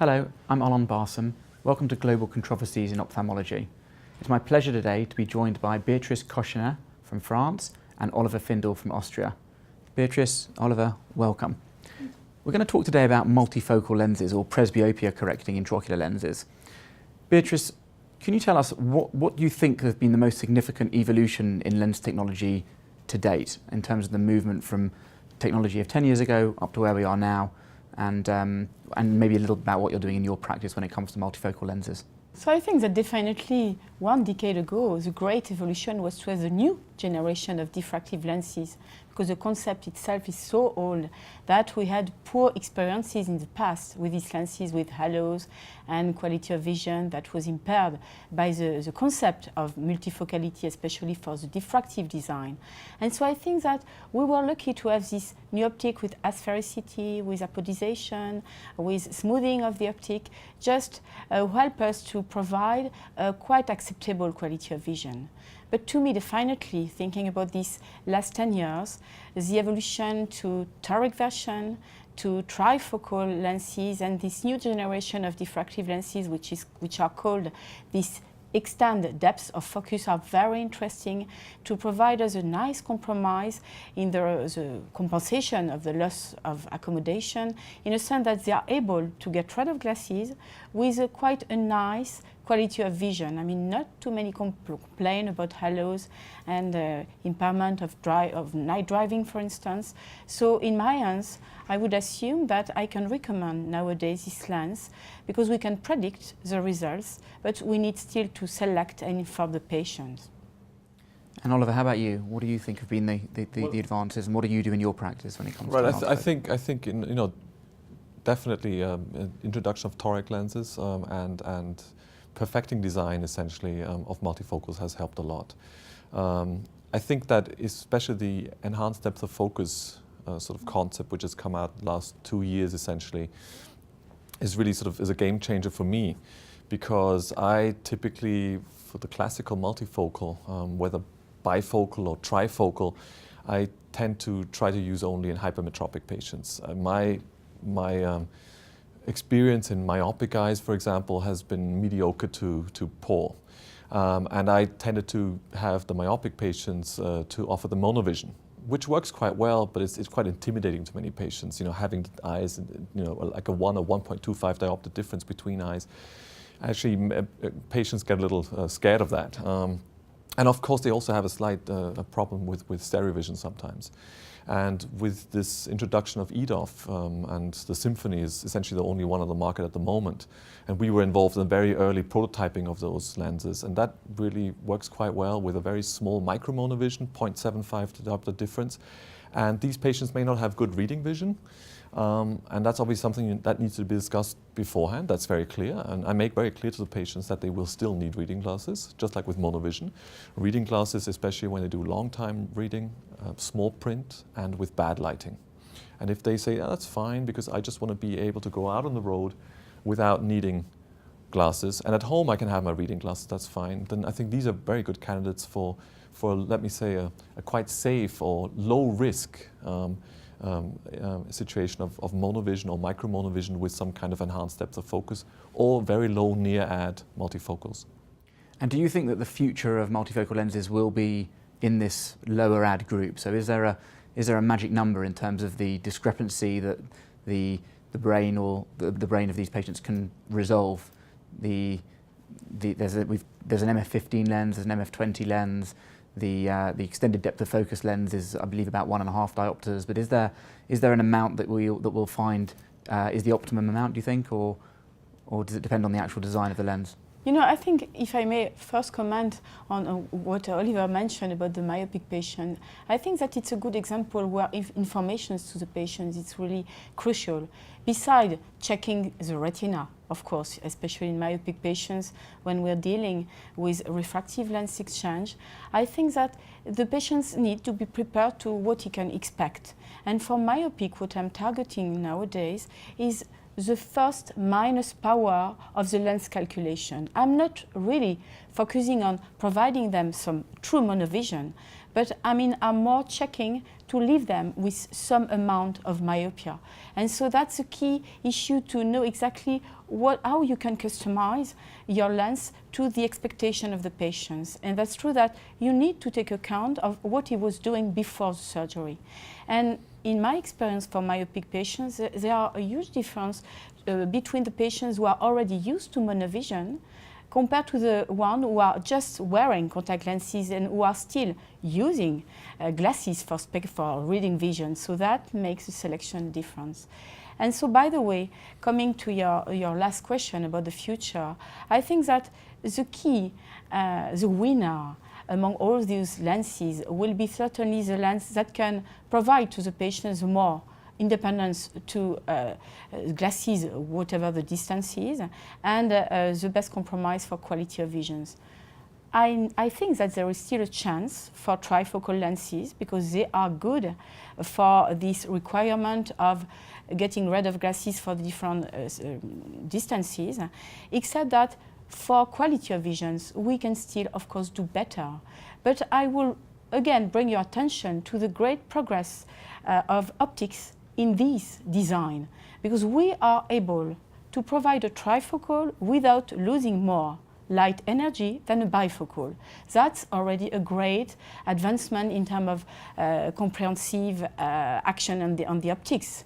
Hello, I'm Allon Barsom. Welcome to Global Controversies in Ophthalmology. It's my pleasure today to be joined by Beatrice Cochener from France and Oliver Findl from Austria. Beatrice, Oliver, welcome. We're going to talk today about multifocal lenses or presbyopia correcting intraocular lenses. Beatrice, can you tell us what you think has been the most significant evolution in lens technology to date in terms of the movement from technology of 10 years ago up to where we are now, and maybe a little about what you're doing in your practice when it comes to multifocal lenses? So I think that definitely 1 decade ago, the great evolution was to have a new generation of diffractive lenses, because the concept itself is so old that we had poor experiences in the past with these lenses, with halos and quality of vision that was impaired by the concept of multifocality, especially for the diffractive design. And so I think that we were lucky to have this new optic with asphericity, with apodization, with smoothing of the optic, just help us to provide a quite acceptable quality of vision. But to me, definitely, thinking about these last 10 years, the evolution to toric version, to trifocal lenses, and this new generation of diffractive lenses, which are called this extend depth of focus, are very interesting to provide us a nice compromise in the compensation of the loss of accommodation, in a sense that they are able to get rid of glasses with quite a nice quality of vision. I mean, not too many complain about halos and impairment of night driving, for instance. So in my hands, I would assume that I can recommend nowadays this lens, because we can predict the results, but we need still to select and inform the patients. And Oliver, how about you? What do you think have been the advances, and what do you do in your practice when it comes to multifocal? I think definitely introduction of toric lenses and perfecting design essentially of multifocals has helped a lot. I think that especially the enhanced depth of focus sort of concept, which has come out the last 2 years essentially, is really sort of is a game changer for me, because I typically, for the classical multifocal, whether bifocal or trifocal, I tend to try to use only in hypermetropic patients. My experience in myopic eyes, for example, has been mediocre to poor. And I tended to have the myopic patients to offer the monovision, which works quite well, but it's quite intimidating to many patients, having the eyes, like a 1 or 1.25 diopter difference between eyes. Actually, patients get a little scared of that. And of course, they also have a slight problem with stereo vision sometimes. And with this introduction of EDOF, and the Symphony is essentially the only one on the market at the moment. And we were involved in very early prototyping of those lenses. And that really works quite well with a very small micromonovision, 0.75 diopter difference. And these patients may not have good reading vision. And that's obviously something that needs to be discussed beforehand. That's very clear. And I make very clear to the patients that they will still need reading glasses, just like with monovision. Reading glasses, especially when they do long time reading, small print, and with bad lighting. And if they say, that's fine, because I just want to be able to go out on the road without needing glasses, and at home I can have my reading glasses, that's fine, then I think these are very good candidates for let me say, a quite safe or low risk situation of monovision or micromonovision with some kind of enhanced depth of focus, or very low near-ad multifocals. And do you think that the future of multifocal lenses will be in this lower ad group? So is there a magic number in terms of the discrepancy that the brain or the brain of these patients can resolve? There's an MF15 lens, there's an MF20 lens. The extended depth of focus lens is, I believe, about 1.5 diopters. But is there an amount that we'll find is the optimum amount, do you think, or does it depend on the actual design of the lens? I think, if I may first comment on what Oliver mentioned about the myopic patient, I think that it's a good example where information to the patients is really crucial. Besides checking the retina, of course, especially in myopic patients, when we're dealing with refractive lens exchange, I think that the patients need to be prepared to what he can expect. And for myopic, what I'm targeting nowadays is the first minus power of the lens calculation. I'm not really focusing on providing them some true monovision, but I'm more checking to leave them with some amount of myopia. And so that's a key issue, to know exactly how you can customize your lens to the expectation of the patients. And that's true that you need to take account of what he was doing before the surgery. And in my experience for myopic patients, there are a huge difference between the patients who are already used to monovision compared to the one who are just wearing contact lenses and who are still using glasses for reading vision. So that makes the selection difference. And so, by the way, coming to your last question about the future, I think that the key, the winner among all these lenses will be certainly the lens that can provide to the patients more independence to glasses, whatever the distance is, and the best compromise for quality of visions. I think that there is still a chance for trifocal lenses because they are good for this requirement of getting rid of glasses for the different distances, except that for quality of visions, we can still, of course, do better. But I will, again, bring your attention to the great progress of optics in this design, because we are able to provide a trifocal without losing more light energy than a bifocal. That's already a great advancement in terms of comprehensive action on the optics.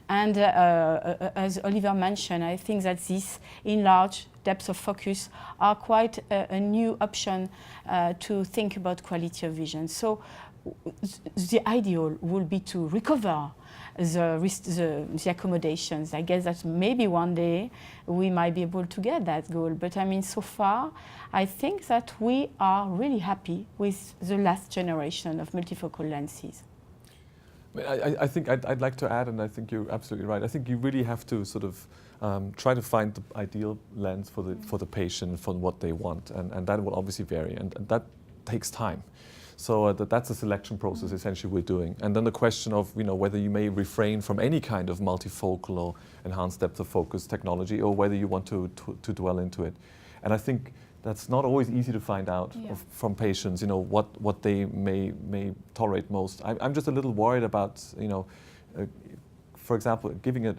And as Oliver mentioned, I think that these enlarged depths of focus are quite a new option to think about quality of vision. So the ideal would be to recover the accommodations. I guess that maybe one day we might be able to get that goal. But I mean, so far, I think that we are really happy with the last generation of multifocal lenses. I think I'd like to add, and I think you're absolutely right. I think you really have to sort of try to find the ideal lens for the patient, for what they want, and that will obviously vary, and that takes time. So that's a selection process essentially we're doing. And then the question of whether you may refrain from any kind of multifocal or enhanced depth of focus technology, or whether you want to dwell into it. And I think that's not always easy to find out from patients, what they may tolerate most. I'm just a little worried about, for example, giving a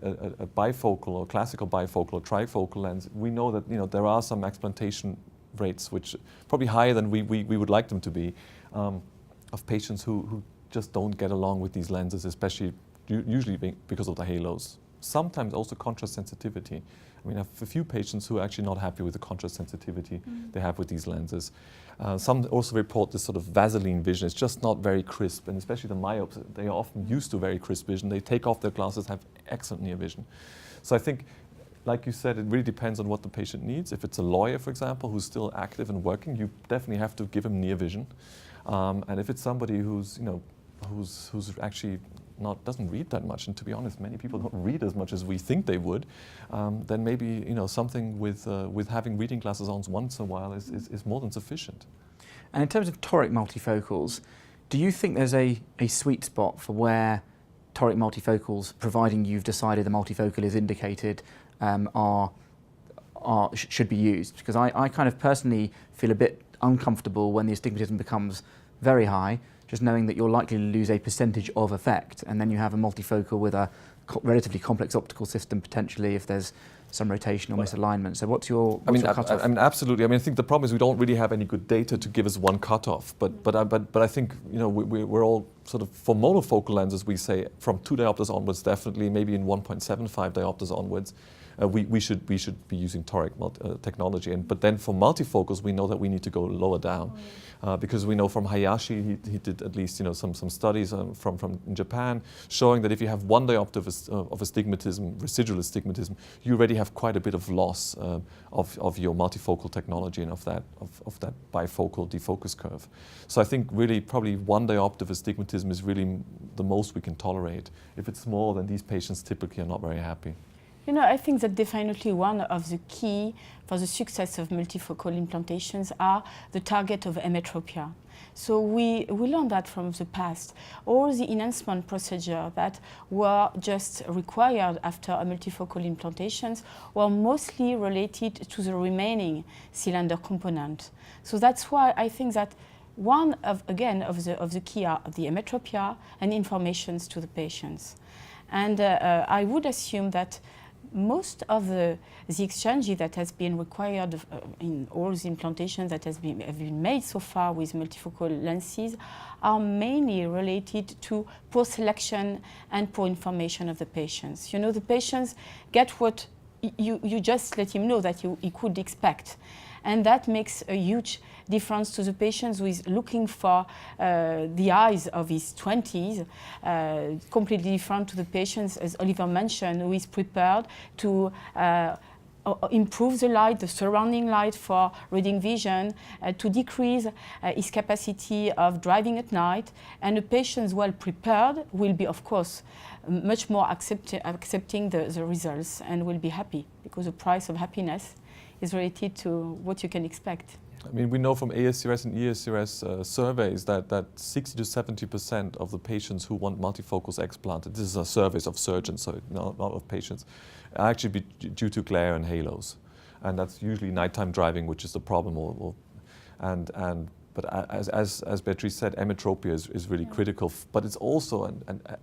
bifocal or classical bifocal or trifocal lens. We know that there are some explantation rates, which are probably higher than we would like them to be, of patients who just don't get along with these lenses, especially usually because of the halos. Sometimes also contrast sensitivity. I mean, I have a few patients who are actually not happy with the contrast sensitivity they have with these lenses. Some also report this sort of Vaseline vision. It's just not very crisp, and especially the myopes, they are often used to very crisp vision. They take off their glasses, have excellent near vision. So I think, like you said, it really depends on what the patient needs. If it's a lawyer, for example, who's still active and working, you definitely have to give him near vision. And if it's somebody who's actually doesn't read that much, and to be honest, many people don't read as much as we think they would, then maybe something with having reading glasses on once in a while is more than sufficient. And in terms of toric multifocals, do you think there's a sweet spot for where toric multifocals, providing you've decided the multifocal is indicated, should be used? Because I kind of personally feel a bit uncomfortable when the astigmatism becomes very high, just knowing that you're likely to lose a percentage of effect, and then you have a multifocal with a relatively complex optical system potentially if there's some rotation or misalignment. So what's your cutoff? I mean, absolutely. I mean, I think the problem is we don't really have any good data to give us one cutoff. But I think we're all sort of, for monofocal lenses, we say from 2 diopters onwards, definitely, maybe in 1.75 diopters onwards. We should be using toric technology, but then for multifocals we know that we need to go lower down, because we know from Hayashi he did at least some studies from Japan showing that if you have 1 diopter of astigmatism, residual astigmatism, you already have quite a bit of loss of your multifocal technology and of that bifocal defocus curve. So I think really probably 1 diopter of astigmatism is really the most we can tolerate. If it's more, then these patients typically are not very happy. I think that definitely one of the key for the success of multifocal implantations are the target of emmetropia. So we learned that from the past. All the enhancement procedures that were just required after a multifocal implantations were mostly related to the remaining cylinder component. So that's why I think that one of the key are the emmetropia and informations to the patients. And I would assume that most of the exchange that has been required in all the implantations that have been made so far with multifocal lenses are mainly related to poor selection and poor information of the patients. You know, the patients get what you just let him know that he could expect. And that makes a huge difference to the patients who is looking for the eyes of his 20s, completely different to the patients, as Oliver mentioned, who is prepared to improve the light, the surrounding light for reading vision, to decrease his capacity of driving at night. And the patients well prepared will be, of course, much more accepting the results and will be happy, because the price of happiness is related to what you can expect. I mean, we know from ASCRS and ESCRS surveys that 60 to 70% of the patients who want multifocals explanted, this is a surveys of surgeons, so not of patients, are actually due to glare and halos. And that's usually nighttime driving, which is the problem. But as Beatrice said, emmetropia is really critical, but it's also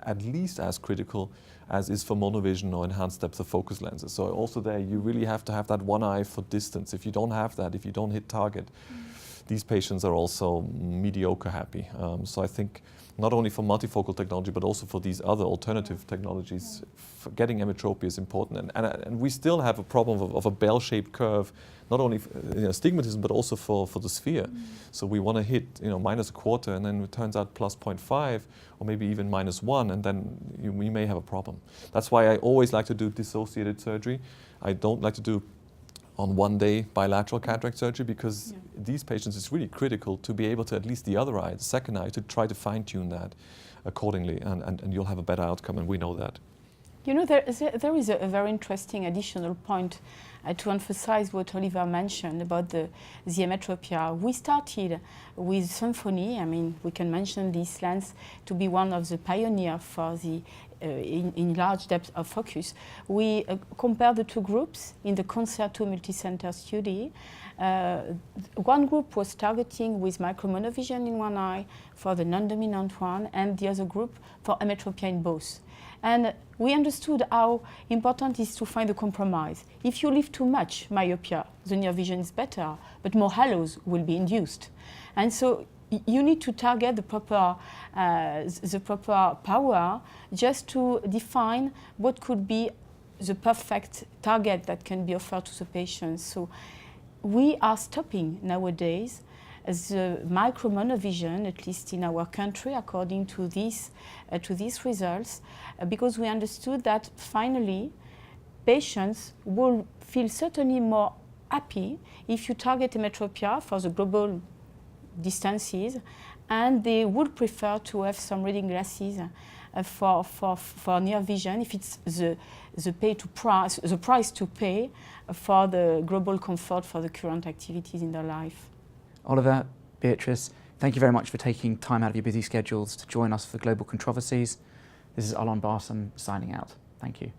at least as critical as is for monovision or enhanced depth of focus lenses. So also there, you really have to have that one eye for distance. If you don't have that, if you don't hit target, these patients are also mediocre happy. So I think not only for multifocal technology, but also for these other alternative technologies, getting emmetropia is important. And we still have a problem of a bell-shaped curve, not only astigmatism, but also for the sphere. So we want to hit -1/4, and then it turns out +0.5, or maybe even -1, and then we may have a problem. That's why I always like to do dissociated surgery. I don't like to do on one day bilateral cataract surgery, because these patients, it's really critical to be able to at least the other eye, the second eye, to try to fine-tune that accordingly, and you'll have a better outcome, and we know that. You know, there is a very interesting additional point to emphasize what Oliver mentioned about the emmetropia. We started with Symphony. I mean, we can mention this lens to be one of the pioneers for the in large depth of focus. We compared the two groups in the Concerto multicenter study. One group was targeting with micromonovision in one eye for the non-dominant one, and the other group for emmetropia in both. And we understood how important it is to find a compromise. If you leave too much myopia, the near vision is better, but more halos will be induced. And so you need to target the proper power just to define what could be the perfect target that can be offered to the patients. So we are stopping nowadays the micromonovision, at least in our country, according to these results, because we understood that finally patients will feel certainly more happy if you target emmetropia for the global distances, and they would prefer to have some reading glasses for near vision if it's the price to pay for the global comfort for the current activities in their life. Oliver, Beatrice, thank you very much for taking time out of your busy schedules to join us for Global Controversies. This is Allon Barsom signing out. Thank you.